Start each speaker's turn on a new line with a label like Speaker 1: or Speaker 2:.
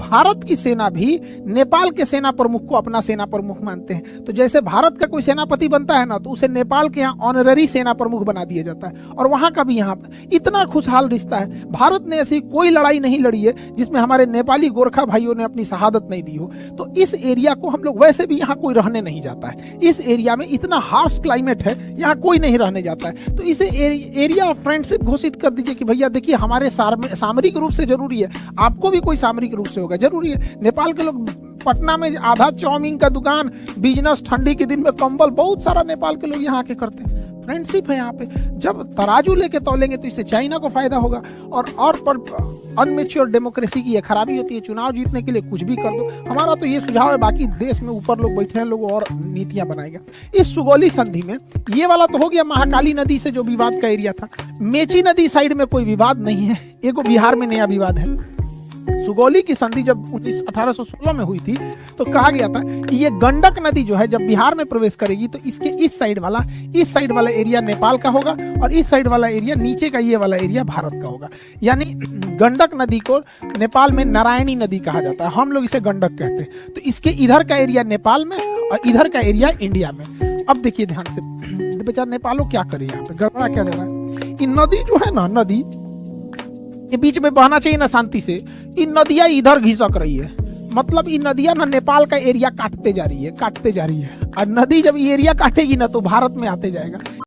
Speaker 1: भारत की सेना भी नेपाल के सेना प्रमुख को अपना सेना प्रमुख मानते हैं। तो जैसे भारत का कोई सेनापति बनता है ना, तो उसे नेपाल के यहाँ ऑनररी सेना प्रमुख बना दिया जाता है, और वहां का भी यहाँ पे इतना खुशहाल रिश्ता है। भारत ने ऐसी कोई लड़ाई नहीं लड़ी है जिसमें हमारे नेपाली गोरखा भाइयों ने अपनी शहादत नहीं दी हो। तो इस एरिया को हम लोग, वैसे भी यहाँ कोई रहने नहीं जाता है, इस एरिया में इतना हार्श क्लाइमेट है, यहाँ कोई नहीं रहने जाता है। तो इसे एरिया ऑफ फ्रेंडशिप घोषित कर दीजिए कि भैया देखिए, हमारे सामरिक रूप से जरूरी है, आपको भी कोई सामरिक रूप से होगा जरूरी है। नेपाल के लोग, पटना में आधा चाउमीन का दुकान, बिजनेस, ठंडी के दिन में कंबल, बहुत सारा नेपाल के लोग यहाँ आके करते हैं। फ्रेंडशिप है यहाँ पे। जब तराजू लेके तौलेंगे तो इससे चाइना को फायदा होगा। और पर अनमेच्योर डेमोक्रेसी की ये खराबी होती है, चुनाव जीतने के लिए कुछ भी कर दो। हमारा तो ये सुझाव है, बाकी देश में ऊपर लोग बैठे हैं, लोग और नीतियां बनाएंगे। इस सुगौली संधि में ये वाला तो हो गया महाकाली नदी से जो विवाद का एरिया था। मेची नदी साइड में कोई विवाद नहीं है, एगो बिहार में नया विवाद है। सुगौली की संधि जब 1816 में हुई थी तो कहा गया था कि ये गंडक नदी जो है जब बिहार में प्रवेश करेगी तो इसके इस साइड वाला एरिया नेपाल का होगा, और इस साइड वाला एरिया, नीचे का ये वाला एरिया भारत का होगा। यानी गंडक नदी को नेपाल में नारायणी नदी कहा जाता है, हम लोग इसे गंडक कहते हैं। तो इसके इधर का एरिया नेपाल में और इधर का एरिया इंडिया में। अब देखिए ध्यान से, बेचारा नेपालो क्या करे, यहाँ पे गड़बड़ा क्या जा रहा है। ये नदी जो है ना, नदी ये बीच में बहना चाहिए ना शांति से, इन नदियां इधर घिसक रही है। मतलब इन नदियां ना नेपाल का एरिया काटते जा रही है। और नदी जब ये एरिया काटेगी ना तो भारत में आते जाएगा।